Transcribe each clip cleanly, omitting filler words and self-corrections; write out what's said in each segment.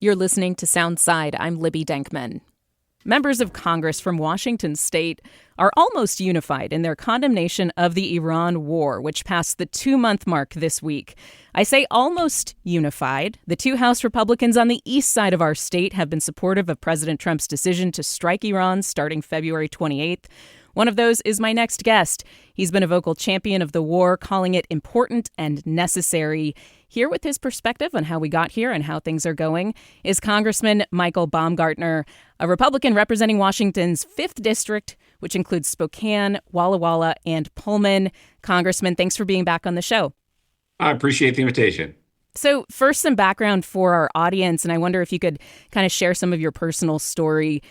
You're listening to Soundside. I'm Libby Denkman. Members of Congress from Washington state are almost unified in their condemnation of the Iran war, which passed the 2-month mark this week. I say almost unified. The two House Republicans on the east side of our state have been supportive of President Trump's decision to strike Iran starting February 28th. One of those is my next guest. He's been a vocal champion of the war, calling it important and necessary. Here with his perspective on how we got here and how things are going is Congressman Michael Baumgartner, a Republican representing Washington's 5th District, which includes Spokane, Walla Walla, and Pullman. Congressman, thanks for being back on the show. I appreciate the invitation. So first, some background for our audience, and I wonder if you could kind of share some of your personal story.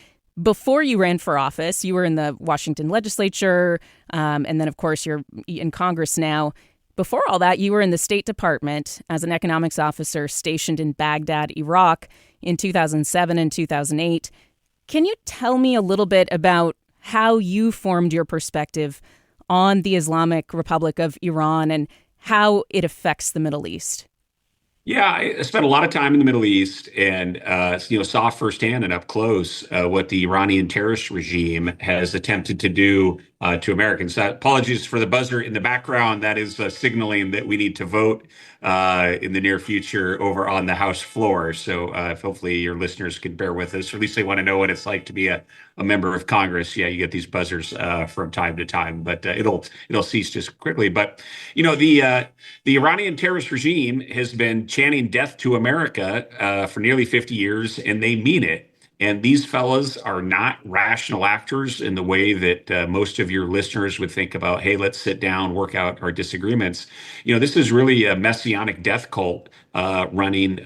Before you ran for office, you were in the Washington legislature, and then, of course, you're in Congress now. Before all that, you were in the State Department as an economics officer stationed in Baghdad, Iraq in 2007 and 2008. Can you tell me a little bit about how you formed your perspective on the Islamic Republic of Iran and how it affects the Middle East? Yeah, I spent a lot of time in the Middle East and saw firsthand and up close what the Iranian terrorist regime has attempted to do to Americans. Apologies for the buzzer in the background. That is signaling that we need to vote in the near future over on the House floor. So hopefully your listeners could bear with us, or at least they want to know what it's like to be a member of Congress. Yeah, you get these buzzers from time to time, but it'll cease just quickly. But the Iranian terrorist regime has been chanting death to America for nearly 50 years, and they mean it. And these fellas are not rational actors in the way that most of your listeners would think about, hey, let's sit down, work out our disagreements. This is really a messianic death cult running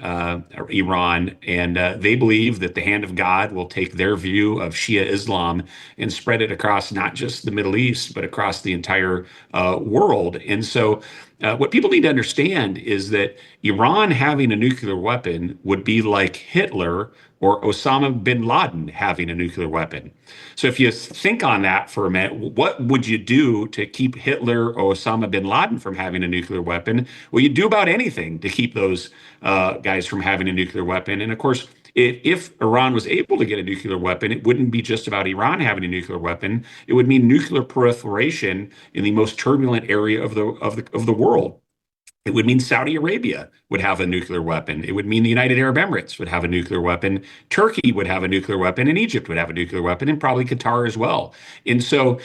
Iran. And they believe that the hand of God will take their view of Shia Islam and spread it across not just the Middle East, but across the entire world. And so what people need to understand is that Iran having a nuclear weapon would be like Hitler or Osama bin Laden having a nuclear weapon. So if you think on that for a minute, what would you do to keep Hitler or Osama bin Laden from having a nuclear weapon? Well, you'd do about anything to keep those guys from having a nuclear weapon. And of course, if Iran was able to get a nuclear weapon, it wouldn't be just about Iran having a nuclear weapon. It would mean nuclear proliferation in the most turbulent area of the world. It would mean Saudi Arabia would have a nuclear weapon. It would mean the United Arab Emirates would have a nuclear weapon. Turkey would have a nuclear weapon, and Egypt would have a nuclear weapon, and probably Qatar as well. And so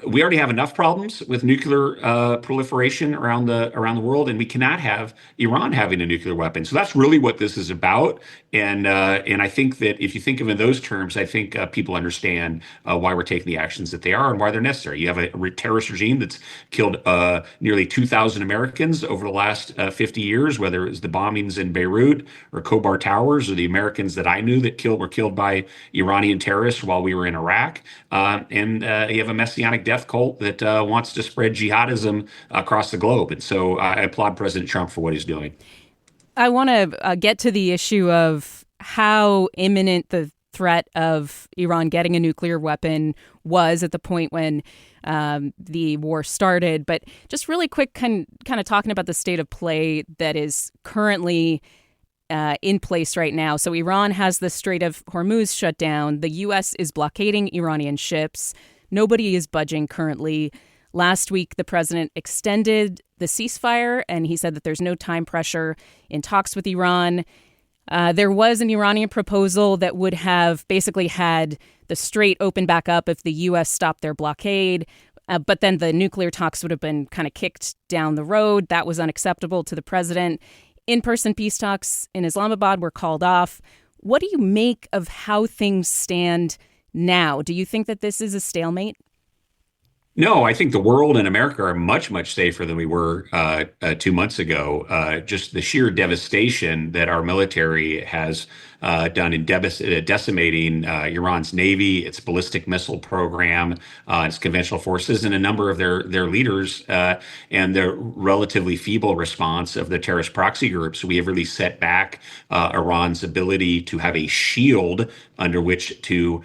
we already have enough problems with nuclear proliferation around the world, and we cannot have Iran having a nuclear weapon. So that's really what this is about. And I think that if you think of it in those terms, I think people understand why we're taking the actions that they are and why they're necessary. You have a terrorist regime that's killed nearly 2,000 Americans over the last 50 years, whether it was the bombings in Beirut or Khobar Towers or the Americans that I knew that were killed by Iranian terrorists while we were in Iraq. And you have a messianic death cult that wants to spread jihadism across the globe. And so I applaud President Trump for what he's doing. I want to get to the issue of how imminent the threat of Iran getting a nuclear weapon was at the point when the war started. But just really quick, kind of talking about the state of play that is currently in place right now. So Iran has the Strait of Hormuz shut down. The U.S. is blockading Iranian ships. Nobody is budging currently. Last week, the president extended the ceasefire, and he said that there's no time pressure in talks with Iran. There was an Iranian proposal that would have basically had the strait open back up if the U.S. stopped their blockade, but then the nuclear talks would have been kind of kicked down the road. That was unacceptable to the president. In-person peace talks in Islamabad were called off. What do you make of how things stand now? Do you think that this is a stalemate? No, I think the world and America are much, much safer than we were 2 months ago. Just the sheer devastation that our military has done in decimating Iran's navy, its ballistic missile program, its conventional forces, and a number of their leaders, and the relatively feeble response of the terrorist proxy groups. We have really set back Iran's ability to have a shield under which to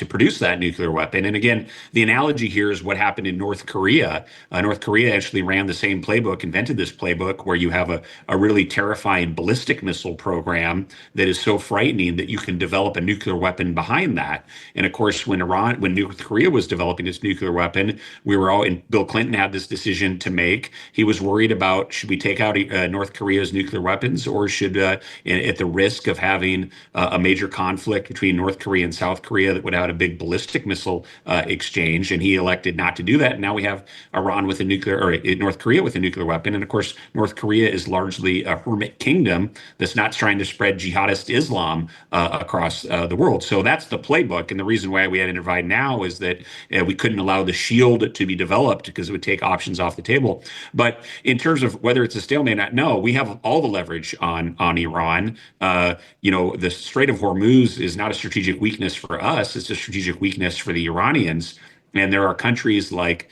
produce that nuclear weapon. And again, the analogy here is what happened in North Korea. North Korea actually ran the same playbook, invented this playbook, where you have a really terrifying ballistic missile program that is so frightening that you can develop a nuclear weapon behind that. And of course, when North Korea was developing its nuclear weapon, and Bill Clinton had this decision to make. He was worried about, should we take out North Korea's nuclear weapons, or should, at the risk of having a major conflict between North Korea and South Korea, that would have a big ballistic missile exchange, and he elected not to do that. And now we have Iran with a nuclear, or North Korea with a nuclear weapon. And of course, North Korea is largely a hermit kingdom that's not trying to spread jihadist Islam across the world. So that's the playbook. And the reason why we had to intervene now is that we couldn't allow the shield to be developed because it would take options off the table. But in terms of whether it's a stalemate, no, we have all the leverage on Iran. The Strait of Hormuz is not a strategic weakness for us. It's a strategic weakness for the Iranians. And there are countries like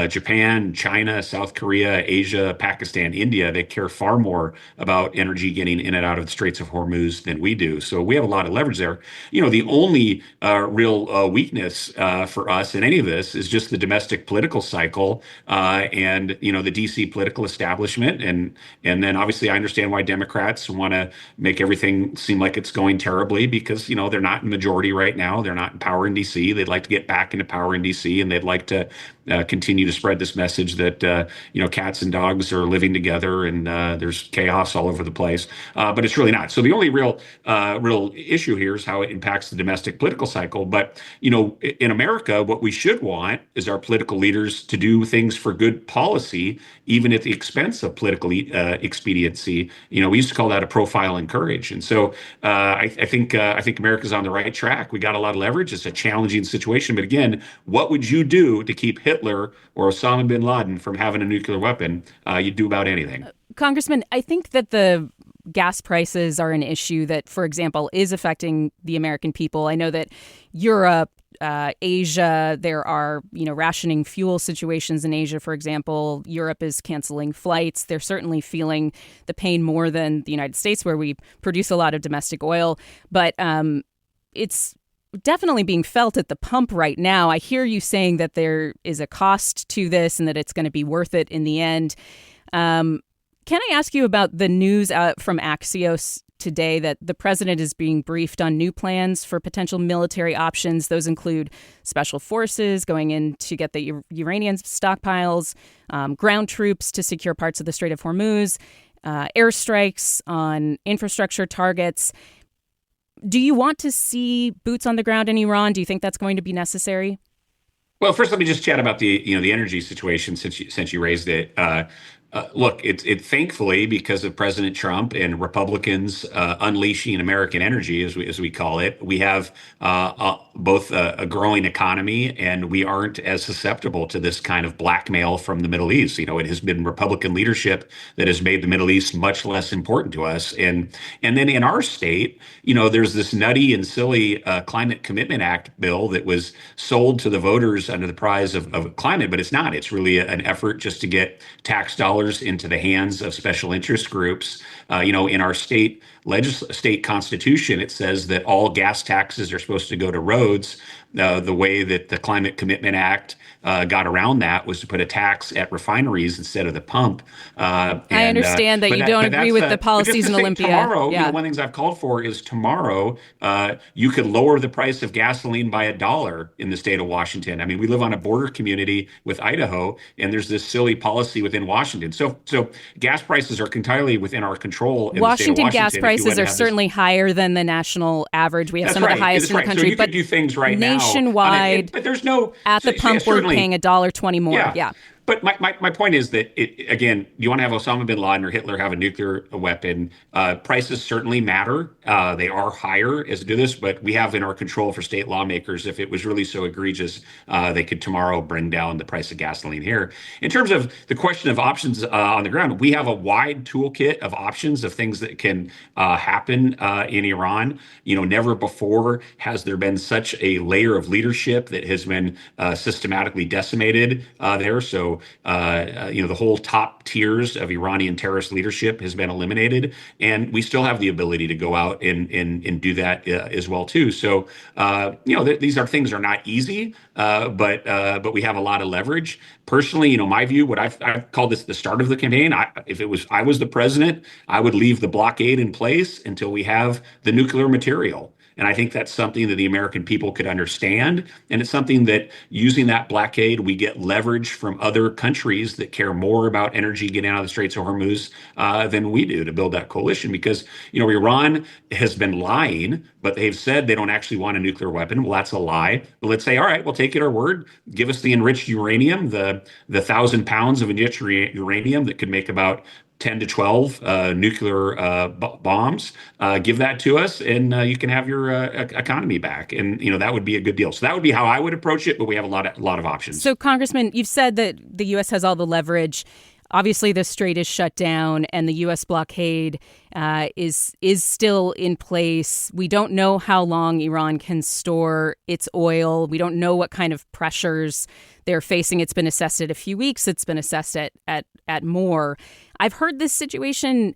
Japan, China, South Korea, Asia, Pakistan, India that care far more about energy getting in and out of the Straits of Hormuz than we do. So we have a lot of leverage there. The only real weakness for us in any of this is just the domestic political cycle and the DC political establishment. And then obviously I understand why Democrats want to make everything seem like it's going terribly, because they're not in majority right now. They're not in power in DC. They'd like to get back into power in DC. And they'd like to continue to spread this message that cats and dogs are living together and there's chaos all over the place, but it's really not. So the only real issue here is how it impacts the domestic political cycle. But in America, what we should want is our political leaders to do things for good policy, even at the expense of political expediency. We used to call that a profile in courage. And so I think America's on the right track. We got a lot of leverage. It's a challenging situation, but again, what would you do to keep Hitler or Osama bin Laden from having a nuclear weapon? You'd do about anything. Congressman, I think that the gas prices are an issue that, for example, is affecting the American people. I know that Europe, Asia, there are, rationing fuel situations in Asia, for example. Europe is canceling flights. They're certainly feeling the pain more than the United States, where we produce a lot of domestic oil. But it's definitely being felt at the pump right now. I hear you saying that there is a cost to this and that it's going to be worth it in the end. Can I ask you about the news from Axios today that the president is being briefed on new plans for potential military options? Those include special forces going in to get the uranium stockpiles, ground troops to secure parts of the Strait of Hormuz, airstrikes on infrastructure targets. Do you want to see boots on the ground in Iran? Do you think that's going to be necessary? Well, first, let me just chat about the energy situation since you raised it. Look, it thankfully, because of President Trump and Republicans unleashing American energy, as we call it, we have both a growing economy, and we aren't as susceptible to this kind of blackmail from the Middle East. It has been Republican leadership that has made the Middle East much less important to us. And then in our state, there's this nutty and silly Climate Commitment Act bill that was sold to the voters under the prize of climate, but it's not. It's really an effort just to get tax dollars into the hands of special interest groups. In our state constitution, it says that all gas taxes are supposed to go to roads. The way that the Climate Commitment Act got around that was to put a tax at refineries instead of the pump. I understand that you don't agree with the policies in Olympia. Tomorrow, one of the things I've called for is tomorrow you could lower the price of gasoline by $1 in the state of Washington. I mean, we live on a border community with Idaho, and there's this silly policy within Washington. So gas prices are entirely within our control. Washington gas prices are certainly higher than the national average. We have some of the highest in the country. So you could do things right now nationwide, but there's no at the pump we're paying $1.20 more. Yeah. But my point is that, again, you want to have Osama bin Laden or Hitler have a nuclear weapon. Prices certainly matter. They are higher as to do this, but we have in our control for state lawmakers, if it was really so egregious, they could tomorrow bring down the price of gasoline here. In terms of the question of options on the ground, we have a wide toolkit of options of things that can happen in Iran. Never before has there been such a layer of leadership that has been systematically decimated there. So, the whole top tiers of Iranian terrorist leadership has been eliminated, and we still have the ability to go out and do that as well too. So, these are things are not easy, but we have a lot of leverage. Personally, my view, what I've called this the start of the campaign. If I was the president, I would leave the blockade in place until we have the nuclear material. And I think that's something that the American people could understand. And it's something that using that blockade, we get leverage from other countries that care more about energy getting out of the Straits of Hormuz than we do to build that coalition. Because, Iran has been lying, but they've said they don't actually want a nuclear weapon. Well, that's a lie. But let's say, all right, we'll take it our word. Give us the enriched uranium, the 1,000 pounds of enriched uranium that could make about 10 to 12 nuclear bombs. Give that to us, and you can have your economy back. And that would be a good deal. So that would be how I would approach it. But we have a lot of options. So, Congressman, you've said that the U.S. has all the leverage. Obviously, the strait is shut down, and the U.S. blockade is still in place. We don't know how long Iran can store its oil. We don't know what kind of pressures they're facing. It's been assessed at a few weeks. It's been assessed at more. I've heard this situation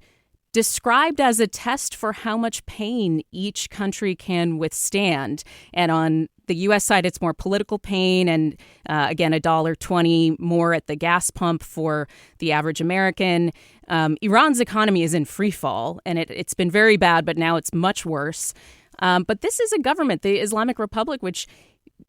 described as a test for how much pain each country can withstand. And on the U.S. side, it's more political pain and, again, $1.20 more at the gas pump for the average American. Iran's economy is in free fall, and it's been very bad, but now it's much worse. But this is a government, the Islamic Republic, which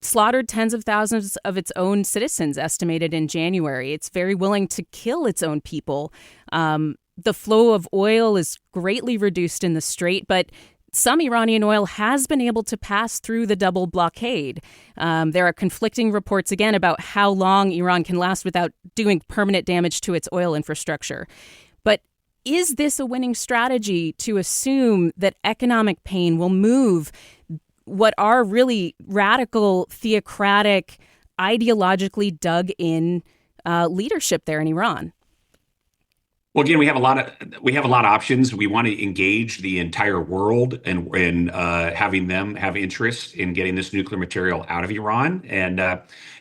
slaughtered tens of thousands of its own citizens, estimated in January. It's very willing to kill its own people. The flow of oil is greatly reduced in the strait, but some Iranian oil has been able to pass through the double blockade. There are conflicting reports, again, about how long Iran can last without doing permanent damage to its oil infrastructure. But is this a winning strategy to assume that economic pain will move what are really radical, theocratic, ideologically dug-in leadership there in Iran? Well, again, we have a lot of options. We want to engage the entire world and having them have interest in getting this nuclear material out of Iran. And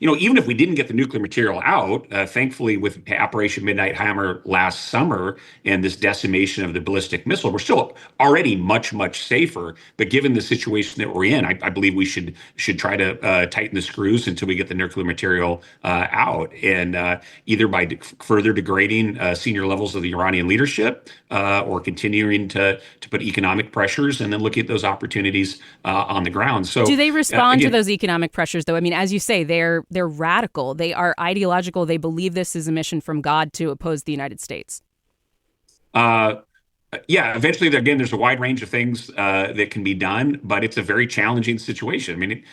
even if we didn't get the nuclear material out, thankfully with Operation Midnight Hammer last summer and this decimation of the ballistic missile, we're still already much safer. But given the situation that we're in, I believe we should try to tighten the screws until we get the nuclear material out, and either by further degrading senior levels of the Iranian leadership, or continuing to put economic pressures, and then look at those opportunities on the ground. So, do they respond to those economic pressures, though? I mean, as you say, they're radical. They are ideological. They believe this is a mission from God to oppose the United States. Yeah, eventually, again, there's a wide range of things that can be done, but it's a very challenging situation. I mean,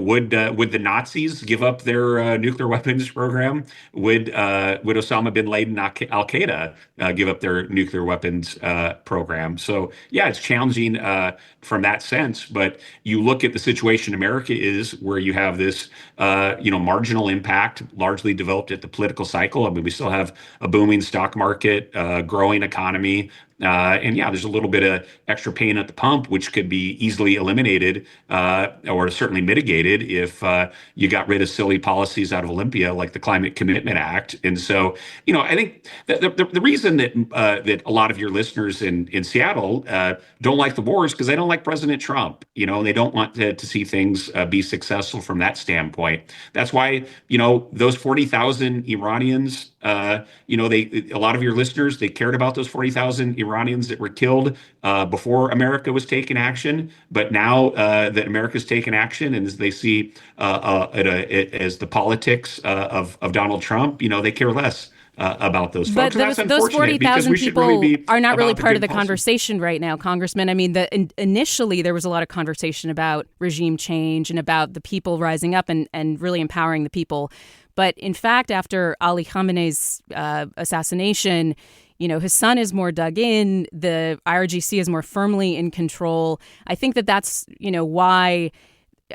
would the Nazis give up their nuclear weapons program? Would Osama bin Laden, Al Qaeda, give up their nuclear weapons program? So, yeah, it's challenging from that sense. But you look at the situation America is, where you have this, marginal impact, largely developed at the political cycle. I mean, we still have a booming stock market, growing economy. And yeah, there's a little bit of extra pain at the pump, which could be easily eliminated or certainly mitigated if you got rid of silly policies out of Olympia, like the Climate Commitment Act. And so, I think the reason that a lot of your listeners in Seattle don't like the war is because they don't like President Trump. They don't want to see things be successful from that standpoint. That's why, those 40,000 Iranians, a lot of your listeners, they cared about those 40,000 Iranians that were killed before America was taking action. But now that America's taken action, and as they see as the politics of Donald Trump, they care less about those folks. But those 40,000 people are not really part of the conversation right now, Congressman. I mean, initially there was a lot of conversation about regime change and about the people rising up and really empowering the people. But in fact, after Ali Khamenei's assassination, his son is more dug in. The IRGC is more firmly in control. I think that's, why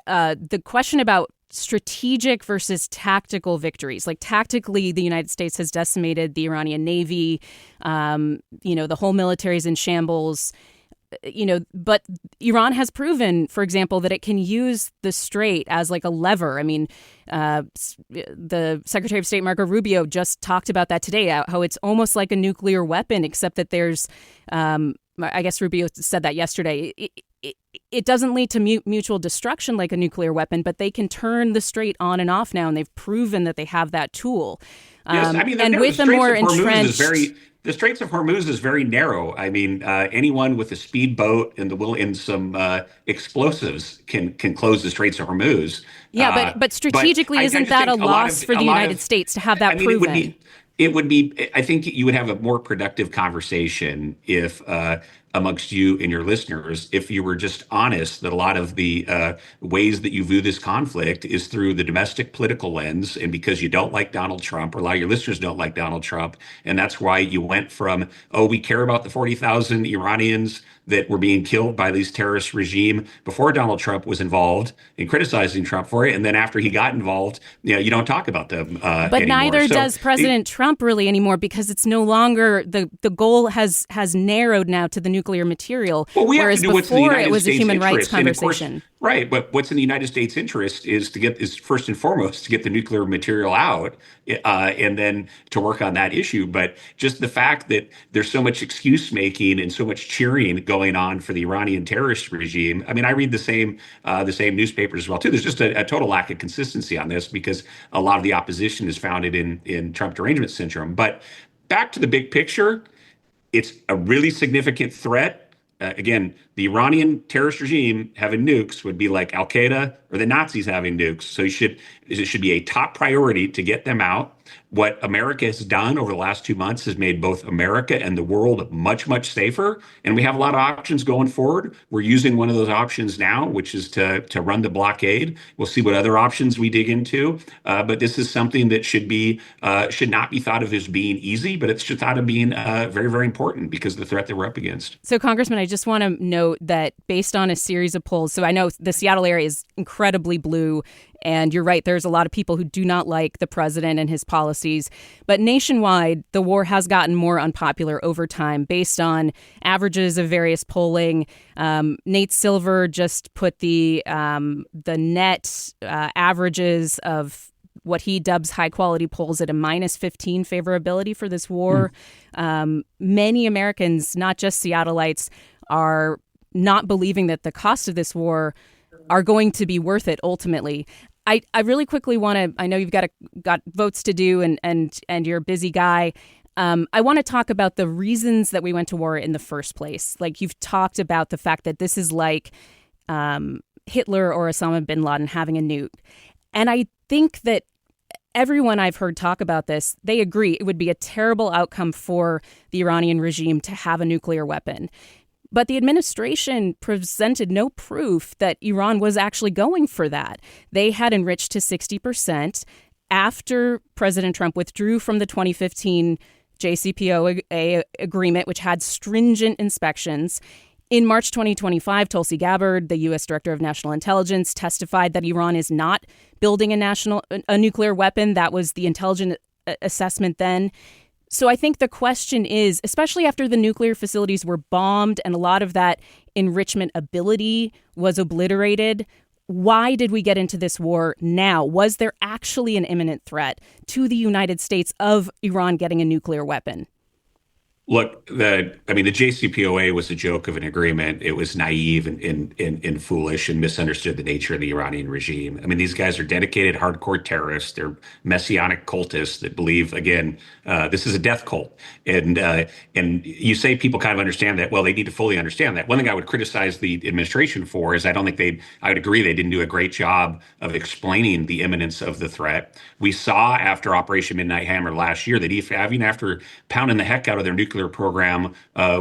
the question about strategic versus tactical victories. Like tactically, the United States has decimated the Iranian Navy. The whole military is in shambles. But Iran has proven, for example, that it can use the strait as like a lever. I mean, the Secretary of State Marco Rubio just talked about that today, how it's almost like a nuclear weapon, except that there's, I guess Rubio said that yesterday. It doesn't lead to mutual destruction like a nuclear weapon, but they can turn the strait on and off now, and they've proven that they have that tool. Yes, I mean, and with a more entrenched. The Straits of Hormuz is very narrow. I mean, anyone with a speedboat and some explosives can close the Straits of Hormuz. Yeah, but strategically, isn't that a loss for the United States to have that proven? It would be. I think you would have a more productive conversation if amongst you and your listeners, if you were just honest that a lot of the ways that you view this conflict is through the domestic political lens, and because you don't like Donald Trump, or a lot of your listeners don't like Donald Trump, and that's why you went from, we care about the 40,000 Iranians that were being killed by this terrorist regime before Donald Trump was involved in criticizing Trump for it, and then after he got involved, you don't talk about them But anymore. Neither does President Trump really anymore, because it's no longer the goal has narrowed now to the nuclear material, whereas before it was a human rights conversation. Right, but what's in the United States' interest is first and foremost to get the nuclear material out, and then to work on that issue. But just the fact that there's so much excuse making and so much cheering going on for the Iranian terrorist regime. I mean, I read the same newspapers as well too. There's just a total lack of consistency on this, because a lot of the opposition is founded in Trump derangement syndrome. But back to the big picture, it's a really significant threat. Again, the Iranian terrorist regime having nukes would be like Al Qaeda or the Nazis having nukes. So it should be a top priority to get them out. What America has done over the last 2 months has made both America and the world much, much safer. And we have a lot of options going forward. We're using one of those options now, which is to run the blockade. We'll see what other options we dig into. But this is something that should not be thought of as being easy, but it's thought of being very, very important because of the threat that we're up against. So, Congressman, I just want to note that based on a series of polls, so I know the Seattle area is incredibly blue. And you're right, there's a lot of people who do not like the president and his policies. But nationwide, the war has gotten more unpopular over time based on averages of various polling. Nate Silver just put the net averages of what he dubs high quality polls at a -15 favorability for this war. Many Americans, not just Seattleites, are not believing that the cost of this war are going to be worth it ultimately. I really quickly want to, I know you've got votes to do and you're a busy guy. I want to talk about the reasons that we went to war in the first place. Like, you've talked about the fact that this is like Hitler or Osama bin Laden having a nuke. And I think that everyone I've heard talk about this, they agree it would be a terrible outcome for the Iranian regime to have a nuclear weapon. But the administration presented no proof that Iran was actually going for that. They had enriched to 60% after President Trump withdrew from the 2015 JCPOA agreement, which had stringent inspections. In March 2025, Tulsi Gabbard, the U.S. Director of National Intelligence, testified that Iran is not building a nuclear weapon. That was the intelligence assessment then. So I think the question is, especially after the nuclear facilities were bombed and a lot of that enrichment ability was obliterated, why did we get into this war now? Was there actually an imminent threat to the United States of Iran getting a nuclear weapon? Look, the JCPOA was a joke of an agreement. It was naive and foolish and misunderstood the nature of the Iranian regime. I mean, these guys are dedicated, hardcore terrorists. They're messianic cultists that believe, again, this is a death cult. And you say people kind of understand that. Well, they need to fully understand that. One thing I would criticize the administration for is I would agree they didn't do a great job of explaining the imminence of the threat. We saw after Operation Midnight Hammer last year that even after pounding the heck out of their nuclear nuclear program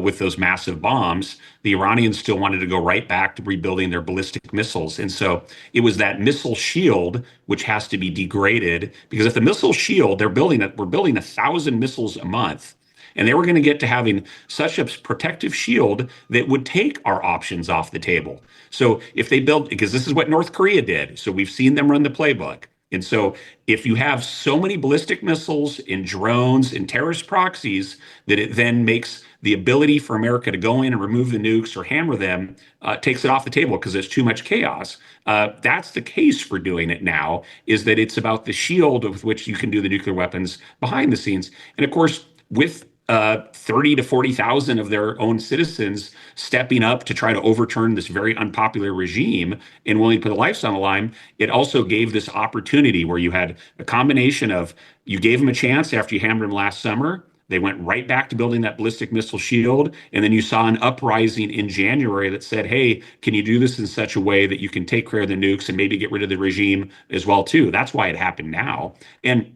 with those massive bombs, the Iranians still wanted to go right back to rebuilding their ballistic missiles. And so it was that missile shield which has to be degraded, because if the missile shield, we're building 1,000 missiles a month. And they were going to get to having such a protective shield that would take our options off the table. So if they build, because this is what North Korea did. So we've seen them run the playbook. And so if you have so many ballistic missiles and drones and terrorist proxies that it then makes the ability for America to go in and remove the nukes or hammer them, takes it off the table because there's too much chaos. That's the case for doing it now, is that it's about the shield with which you can do the nuclear weapons behind the scenes. And of course, with 30 to 40,000 of their own citizens stepping up to try to overturn this very unpopular regime and willing to put their lives on the line, it also gave this opportunity where you had a combination of, you gave them a chance after you hammered them last summer. They went right back to building that ballistic missile shield. And then you saw an uprising in January that said, hey, can you do this in such a way that you can take care of the nukes and maybe get rid of the regime as well, too? That's why it happened now. And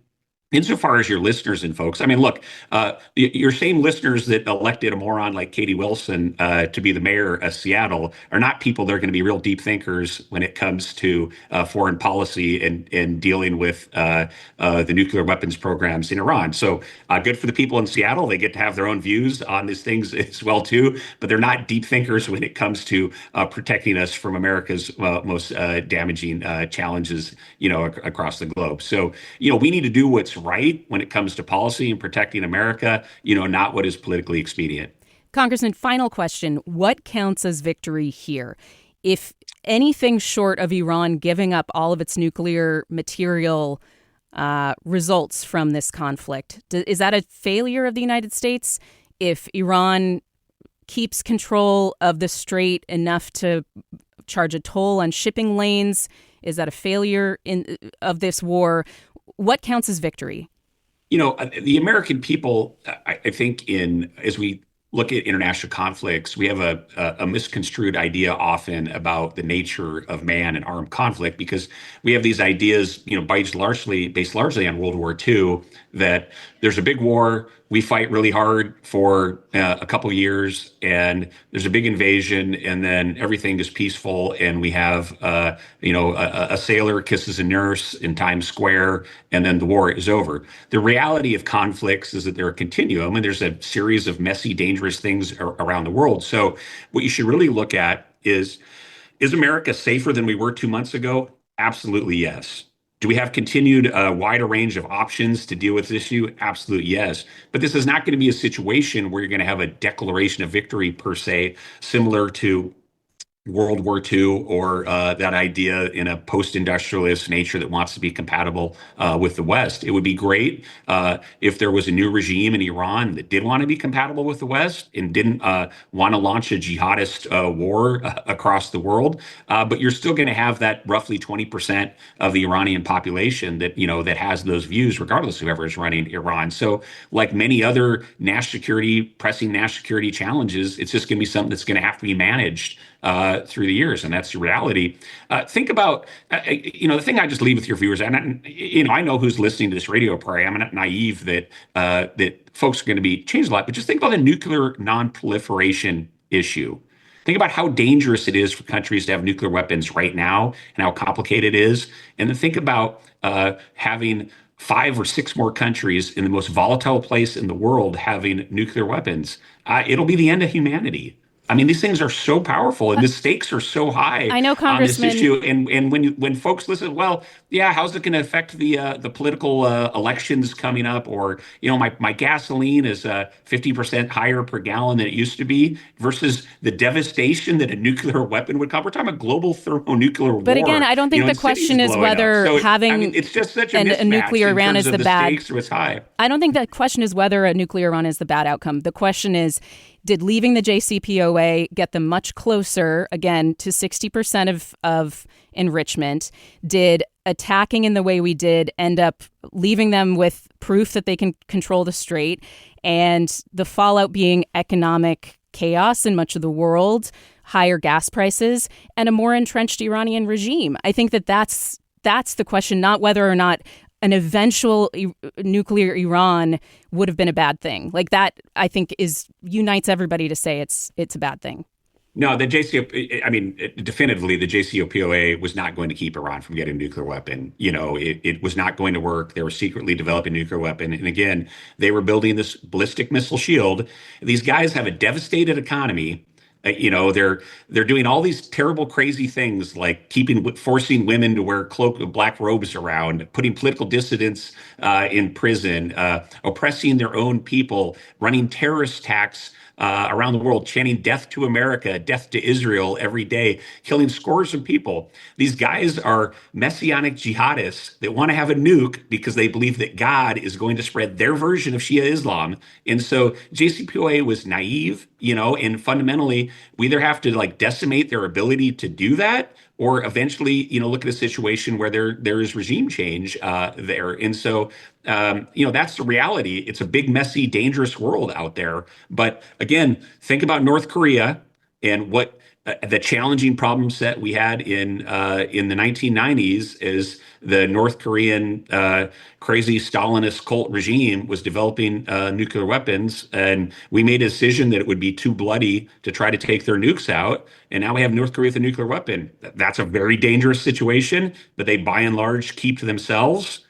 insofar as your listeners and folks, I mean, look, your same listeners that elected a moron like Katie Wilson to be the mayor of Seattle are not people that are going to be real deep thinkers when it comes to foreign policy and dealing with the nuclear weapons programs in Iran. So good for the people in Seattle. They get to have their own views on these things as well, too. But they're not deep thinkers when it comes to protecting us from America's most damaging challenges, across the globe. So, we need to do what's right when it comes to policy and protecting America, not what is politically expedient. Congressman, final question. What counts as victory here? If anything short of Iran giving up all of its nuclear material results from this conflict, is that a failure of the United States? If Iran keeps control of the strait enough to charge a toll on shipping lanes, is that a failure of this war? What counts as victory? The American people, I think, as we look at international conflicts, we have a misconstrued idea often about the nature of man and armed conflict, because we have these ideas, based largely on World War II, that there's a big war, we fight really hard for a couple of years, and there's a big invasion, and then everything is peaceful, and we have a sailor kisses a nurse in Times Square, and then the war is over. The reality of conflicts is that they're a continuum, and there's a series of messy, dangerous things around the world. So what you should really look at is America safer than we were 2 months ago? Absolutely yes. Do we have continued wider range of options to deal with this issue? Absolutely yes. But this is not going to be a situation where you're going to have a declaration of victory per se, similar to World War II or that idea in a post-industrialist nature that wants to be compatible with the West. It would be great if there was a new regime in Iran that did want to be compatible with the West and didn't want to launch a jihadist war across the world. But you're still going to have that roughly 20% of the Iranian population that that has those views, regardless of whoever is running Iran. So, like many other pressing national security challenges, it's just going to be something that's going to have to be managed through the years, and that's the reality. Think about, the thing I just leave with your viewers, and I know who's listening to this radio program. I'm not naive that folks are going to be changed a lot, but just think about the nuclear non-proliferation issue. Think about how dangerous it is for countries to have nuclear weapons right now, and how complicated it is. And then think about having 5 or 6 more countries in the most volatile place in the world having nuclear weapons. It'll be the end of humanity. I mean, these things are so powerful, and the stakes are so high. I know, Congressman. On this issue. And when folks listen, well, yeah, how's it going to affect the political elections coming up? Or my gasoline is 50% higher per gallon than it used to be, versus the devastation that a nuclear weapon would cause. We're talking about global thermonuclear war. But again, I don't think the question is whether having it's just such a nuclear Iran is the bad. Stakes are as high. I don't think the question is whether a nuclear Iran is the bad outcome. The question is, did leaving the JCPOA get them much closer, again, to 60% of enrichment? Did attacking in the way we did end up leaving them with proof that they can control the strait, and the fallout being economic chaos in much of the world, higher gas prices, and a more entrenched Iranian regime? I think that's the question, not whether or not an eventual nuclear Iran would have been a bad thing. Like that, I think, is unites everybody to say it's a bad thing. No, I mean, definitively, the JCPOA was not going to keep Iran from getting a nuclear weapon. It was not going to work. They were secretly developing a nuclear weapon. And again, they were building this ballistic missile shield. These guys have a devastated economy. They're doing all these terrible, crazy things like forcing women to wear black robes around, putting political dissidents in prison, oppressing their own people, running terrorist attacks around the world, chanting death to America, death to Israel every day, killing scores of people. These guys are messianic jihadists that want to have a nuke because they believe that God is going to spread their version of Shia Islam. And so JCPOA was naive, and fundamentally, we either have to like decimate their ability to do that, or eventually, look at a situation where there is regime change there. And so, that's the reality. It's a big, messy, dangerous world out there. But again, think about North Korea and what the challenging problem set we had in the 1990s is the North Korean crazy Stalinist cult regime was developing nuclear weapons, and we made a decision that it would be too bloody to try to take their nukes out. And now we have North Korea with a nuclear weapon. That's a very dangerous situation, but they by and large keep to themselves.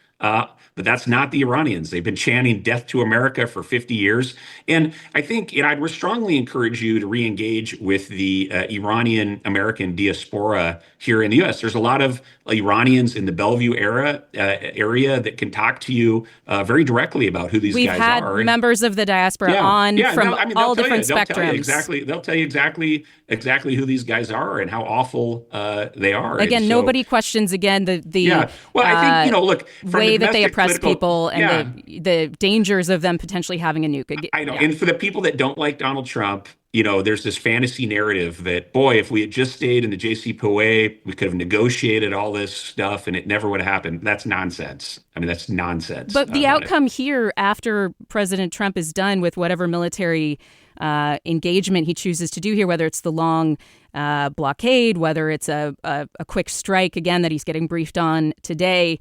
But that's not the Iranians. They've been chanting death to America for 50 years. And I think I would strongly encourage you to re-engage with the Iranian American diaspora here in the US. There's a lot of Iranians in the Bellevue area that can talk to you very directly about who these We've guys had are. members of the diaspora on from no, I mean, all different they'll tell you spectrums. they'll tell you exactly who these guys are and how awful they are. Again, nobody questions the Well, I think look, from way the that they oppress people and the dangers of them potentially having a nuke. I know. And for the people that don't like Donald Trump, there's this fantasy narrative that, boy, if we had just stayed in the JCPOA, we could have negotiated all this stuff and it never would have happened. That's nonsense. I mean, that's nonsense. But the outcome here after President Trump is done with whatever military engagement he chooses to do here, whether it's the long blockade, whether it's a quick strike, again, that he's getting briefed on today,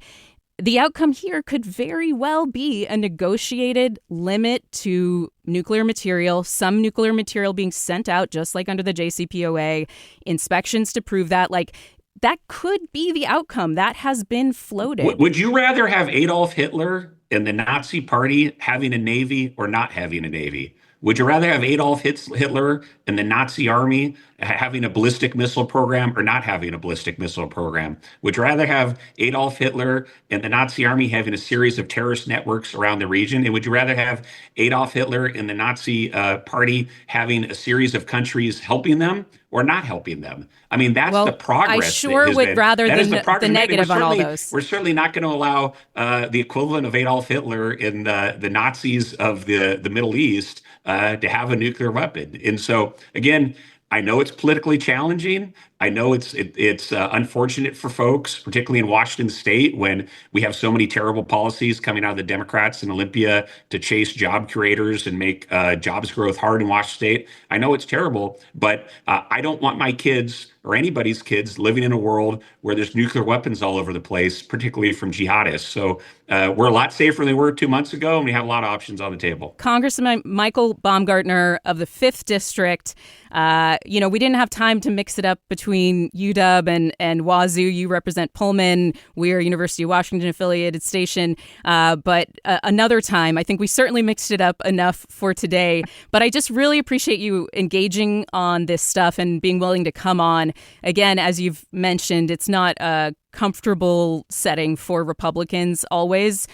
the outcome here could very well be a negotiated limit to nuclear material, some nuclear material being sent out, just like under the JCPOA, inspections to prove that. Like, that could be the outcome. That has been floated. Would you rather have Adolf Hitler and the Nazi Party having a navy or not having a navy? Would you rather have Adolf Hitler and the Nazi army having a ballistic missile program or not having a ballistic missile program? Would you rather have Adolf Hitler and the Nazi army having a series of terrorist networks around the region? And would you rather have Adolf Hitler and the Nazi party having a series of countries helping them or not helping them? I mean, that's the progress. I sure would rather the negative on all those. We're certainly not going to allow the equivalent of Adolf Hitler in the Nazis of the Middle East to have a nuclear weapon. And so, again, I know it's politically challenging. I know it's unfortunate for folks, particularly in Washington State, when we have so many terrible policies coming out of the Democrats in Olympia to chase job creators and make jobs growth hard in Washington State. I know it's terrible, but I don't want my kids or anybody's kids living in a world where there's nuclear weapons all over the place, particularly from jihadists. So we're a lot safer than we were 2 months ago, and we have a lot of options on the table. Congressman Michael Baumgartner of the 5th District, we didn't have time to mix it up between UW and Wazoo. You represent Pullman. We're a University of Washington affiliated station. But another time, I think we certainly mixed it up enough for today. But I just really appreciate you engaging on this stuff and being willing to come on. Again, as you've mentioned, it's not a comfortable setting for Republicans always,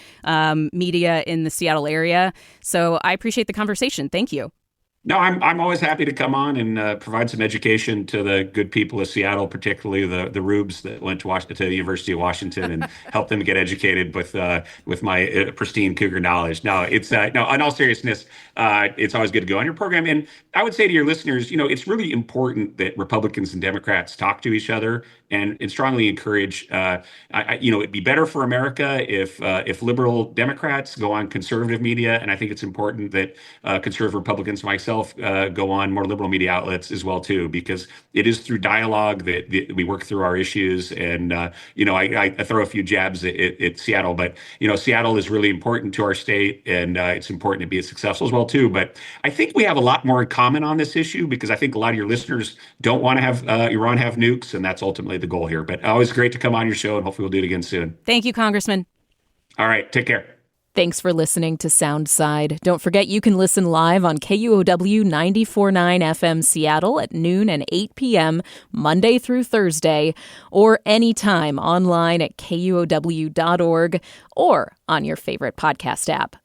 media in the Seattle area. So I appreciate the conversation. Thank you. No, I'm always happy to come on and provide some education to the good people of Seattle, particularly the rubes that went to the University of Washington, and help them get educated with my pristine Cougar knowledge. No, it's no. In all seriousness, it's always good to go on your program. And I would say to your listeners, it's really important that Republicans and Democrats talk to each other and strongly encourage. It'd be better for America if liberal Democrats go on conservative media, and I think it's important that conservative Republicans like myself go on more liberal media outlets as well too, because it is through dialogue that we work through our issues. And I throw a few jabs at Seattle, but Seattle is really important to our state, and it's important to be successful as well too. But I think we have a lot more in common on this issue, because I think a lot of your listeners don't want to have Iran have nukes, and that's ultimately the goal here. But always great to come on your show, and hopefully we'll do it again soon. Thank you, Congressman. All right, take care. Thanks for listening to Soundside. Don't forget you can listen live on KUOW 94.9 FM Seattle at noon and 8 p.m. Monday through Thursday, or anytime online at KUOW.org or on your favorite podcast app.